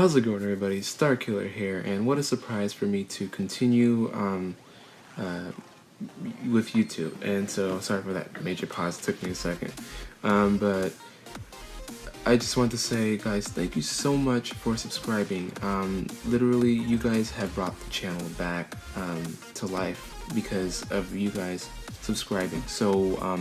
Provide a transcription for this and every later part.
How's it going, everybody? Starkiller here, and what a surprise for me to continue with YouTube. And so, sorry for that major pause, it took me a second. But I just want to say, guys, thank you so much for subscribing. Literally, you guys have brought the channel back to life because of you guys subscribing. So,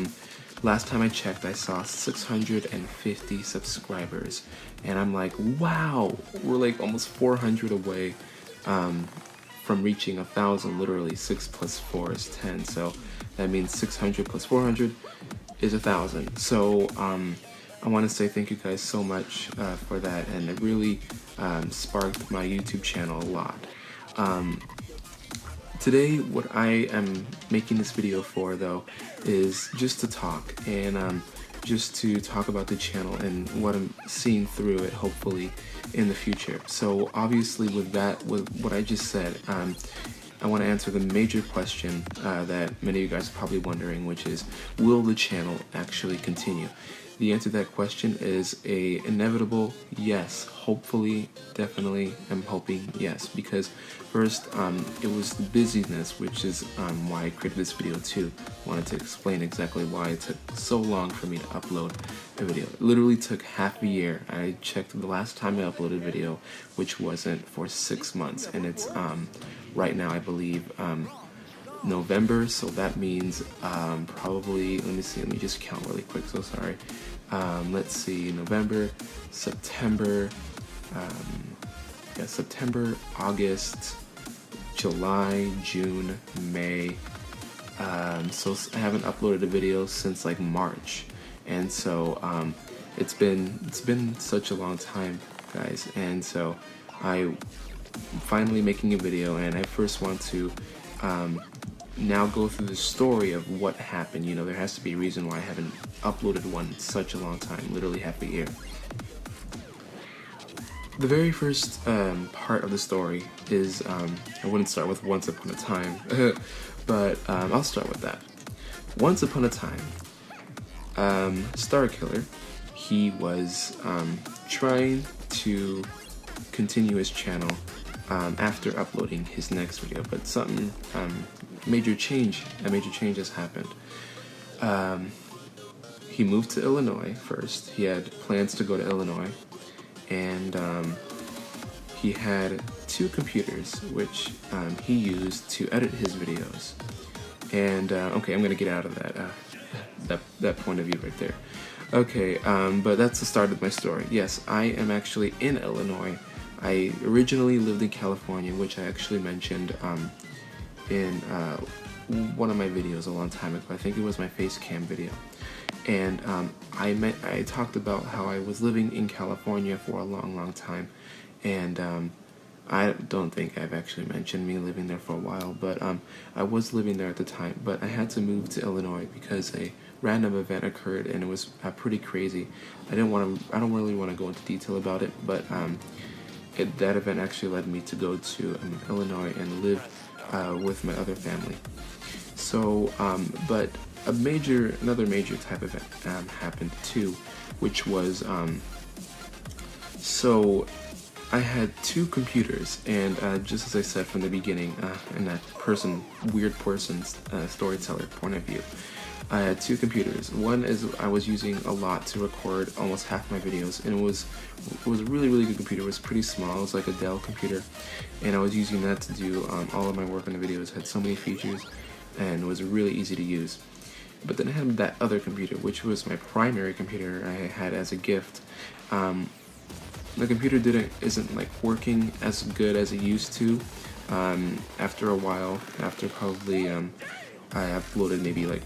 last time I checked, I saw 650 subscribers, and I'm like, wow, we're like almost 400 away from reaching 1,000. Literally, 6 plus 4 is 10, so that means 600 plus 400 is 1,000. So I want to say thank you guys so much for that, and it really sparked my YouTube channel a lot. Today, what I am making this video for, though, is just to talk, and just to talk about the channel and what I'm seeing through it, hopefully, in the future. So, obviously, with what I just said, I want to answer the major question that many of you guys are probably wondering, which is, will the channel actually continue? The answer to that question is a inevitable yes. Hopefully, definitely, I'm hoping yes. Because first, it was the busyness, which is why I created this video too. I wanted to explain exactly why it took so long for me to upload a video. It literally took half a year. I checked the last time I uploaded a video, which wasn't for 6 months. And it's right now, I believe, November, so that means probably, let me just count really quick, so sorry. Let's see, November, September, September, August, July, June, May. So I haven't uploaded a video since like March, and so it's been such a long time, guys. And so I'm finally making a video, and I first want to now go through the story of what happened. You know, there has to be a reason why I haven't uploaded one in such a long time, literally half a year. The very first part of the story is, I wouldn't start with Once Upon a Time, but I'll start with that. Once upon a time, Starkiller, he was trying to continue his channel after uploading his next video, but something a major change has happened. He moved to Illinois first. He had plans to go to Illinois, and he had 2 computers which he used to edit his videos. And okay, I'm gonna get out of that point of view right there. Okay, but that's the start of my story. Yes, I am actually in Illinois. I originally lived in California, which I actually mentioned in one of my videos a long time ago. I think it was my face cam video. And I talked about how I was living in California for a long time. And I don't think I've actually mentioned me living there for a while, but I was living there at the time. But I had to move to Illinois because a random event occurred, and it was pretty crazy. I don't really want to go into detail about it, but that event actually led me to go to Illinois and live with my other family. So, but another major type of event happened too, which was, so I had 2 computers, and just as I said from the beginning, in that weird person's storyteller point of view, I had 2 computers. One is I was using a lot to record almost half my videos, and it was a really good computer. It was pretty small. It was like a Dell computer, and I was using that to do all of my work on the videos. It had so many features, and it was really easy to use. But then I had that other computer, which was my primary computer I had as a gift. The computer isn't like working as good as it used to. After a while, after probably I uploaded maybe like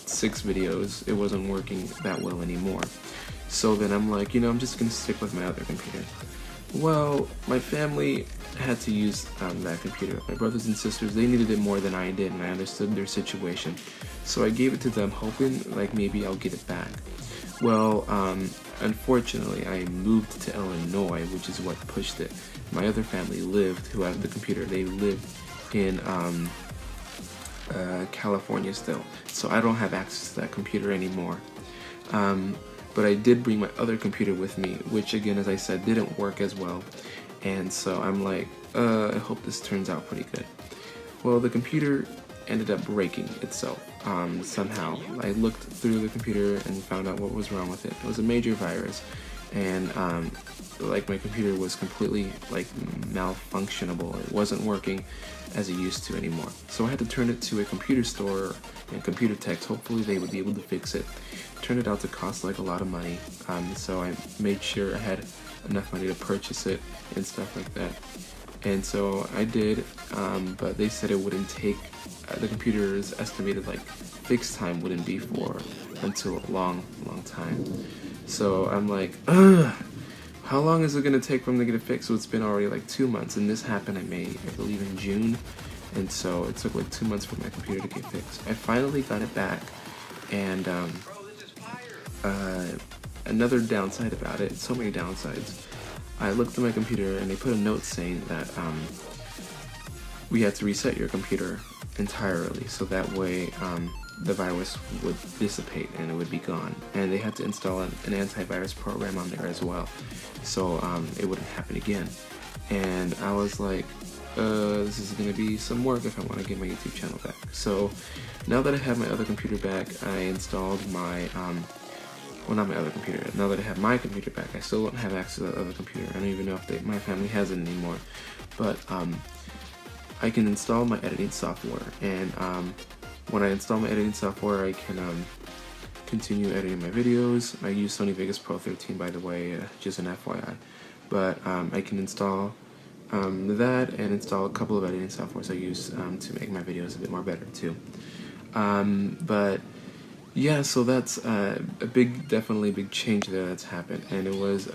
6 videos, it wasn't working that well anymore. So then I'm like, I'm just gonna stick with my other computer. Well, my family had to use that computer. My brothers and sisters, they needed it more than I did, and I understood their situation. So I gave it to them, hoping like maybe I'll get it back. Well, unfortunately, I moved to Illinois, which is what pushed it. My other family who had the computer, they lived in California still, so I don't have access to that computer anymore. But I did bring my other computer with me, which again, as I said, didn't work as well. And so I'm like, I hope this turns out pretty good. Well, the computer ended up breaking itself somehow. I looked through the computer and found out what was wrong with it. It was a major virus, and like my computer was completely like malfunctionable. It wasn't working as it used to anymore. So I had to turn it to a computer store and computer techs. Hopefully they would be able to fix it. Turned it out to cost like a lot of money. So I made sure I had enough money to purchase it and stuff like that. And so I did, but they said it wouldn't take, the computer's estimated like fix time wouldn't be for until a long time. So I'm like, ugh, how long is it gonna take for them to get it fixed? So it's been already like 2 months, and this happened I believe in June, and so it took like 2 months for my computer to get fixed. I finally got it back, and another downside about it, so many downsides. I looked at my computer and they put a note saying that we had to reset your computer entirely, so that way the virus would dissipate and it would be gone. And they had to install an antivirus program on there as well, so it wouldn't happen again. And I was like, this is going to be some work if I want to get my YouTube channel back. So now that I have my other computer back, I installed my well, not my other computer. Now that I have my computer back, I still don't have access to that other computer. I don't even know if my family has it anymore. But I can install my editing software, and when I install my editing software, I can continue editing my videos. I use Sony Vegas Pro 13, by the way, just an FYI. But I can install that and install a couple of editing softwares I use to make my videos a bit more better too. But yeah, so that's definitely big change there that's happened, and it was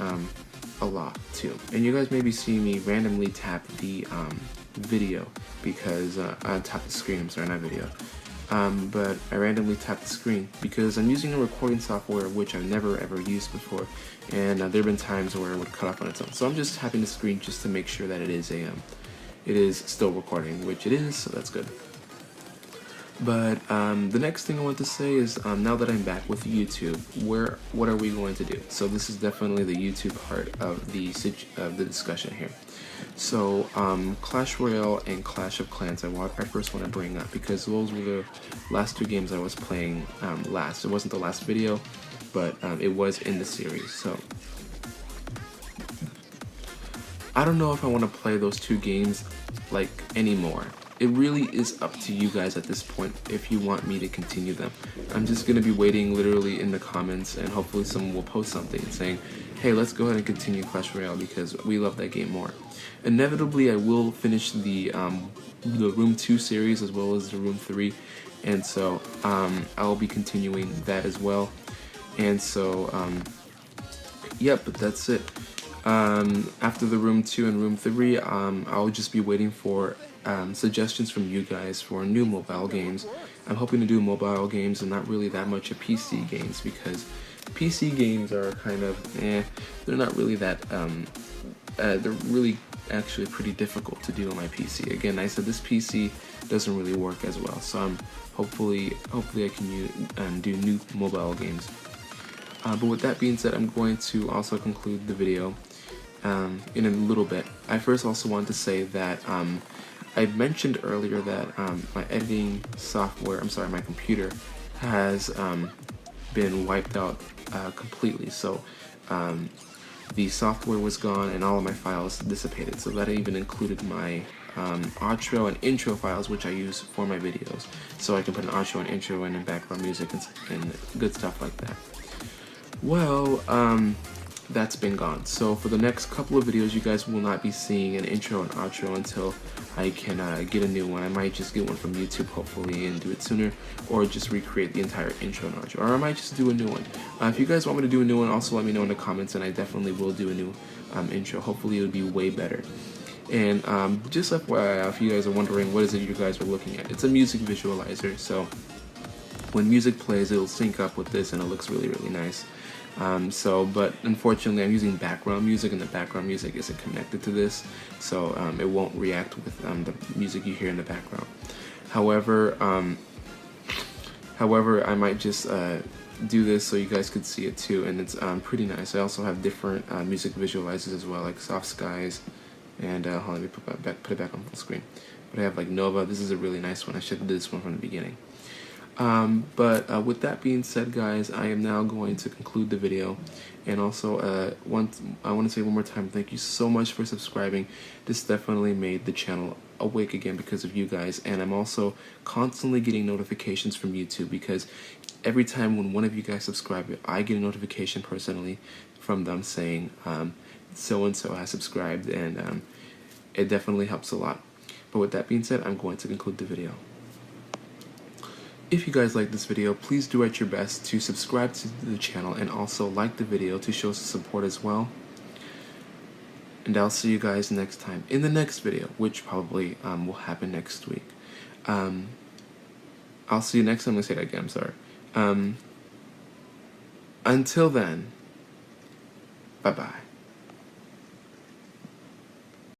a lot too. And you guys may be seeing me randomly tap the video because tap the screen. I'm sorry, not video. But I randomly tap the screen because I'm using a recording software which I've never ever used before, and there have been times where it would cut off on its own. So I'm just tapping the screen just to make sure that it is still recording, which it is. So that's good. But the next thing I want to say is now that I'm back with YouTube, what are we going to do? So this is definitely the YouTube part of the discussion here. So Clash Royale and Clash of Clans I first want to bring up because those were the last two games I was playing last. It wasn't the last video, but it was in the series. So I don't know if I want to play those two games like anymore. It really is up to you guys at this point if you want me to continue them. I'm just going to be waiting literally in the comments, and hopefully someone will post something saying, hey, let's go ahead and continue Clash Royale because we love that game more. Inevitably, I will finish the Room 2 series as well as the Room 3, and so I'll be continuing that as well. And so, yep, but that's it. After the Room 2 and Room 3, I'll just be waiting for suggestions from you guys for new mobile games. I'm hoping to do mobile games and not really that much of PC games because PC games are kind of, they're not really that, they're really actually pretty difficult to do on my PC. Again, I said this PC doesn't really work as well, so I'm hopefully I can do new mobile games. But with that being said, I'm going to also conclude the video in a little bit. I first also want to say that I mentioned earlier that my editing software, my computer has been wiped out completely. So the software was gone and all of my files dissipated. So that even included my outro and intro files, which I use for my videos. So I can put an outro and intro and background music and good stuff like that. Well, that's been gone. So for the next couple of videos, you guys will not be seeing an intro and outro until I can get a new one. I might just get one from YouTube, hopefully, and do it sooner, or just recreate the entire intro and outro, or I might just do a new one. If you guys want me to do a new one, also let me know in the comments, and I definitely will do a new intro. Hopefully, it would be way better. And just FYI, if you guys are wondering what is it you guys are looking at, it's a music visualizer. So when music plays, it'll sync up with this, and it looks really, really nice. But unfortunately I'm using background music, and the background music isn't connected to this, so it won't react with the music you hear in the background. However, I might just do this so you guys could see it too, and it's pretty nice. I also have different music visualizers as well, like Soft Skies And hold on, let me put it back on full screen. But I have like Nova. This is a really nice one. I should have did this one from the beginning. But with that being said, guys, I am now going to conclude the video. And also, I want to say one more time, thank you so much for subscribing. This definitely made the channel awake again because of you guys. And I'm also constantly getting notifications from YouTube, because every time when one of you guys subscribe, I get a notification personally from them saying so-and-so has subscribed, and it definitely helps a lot. But with that being said, I'm going to conclude the video. If you guys like this video, please do at your best to subscribe to the channel and also like the video to show some support as well. And I'll see you guys next time in the next video, which probably will happen next week. I'll see you next time. I'm going to say that again, I'm sorry. Until then, bye-bye.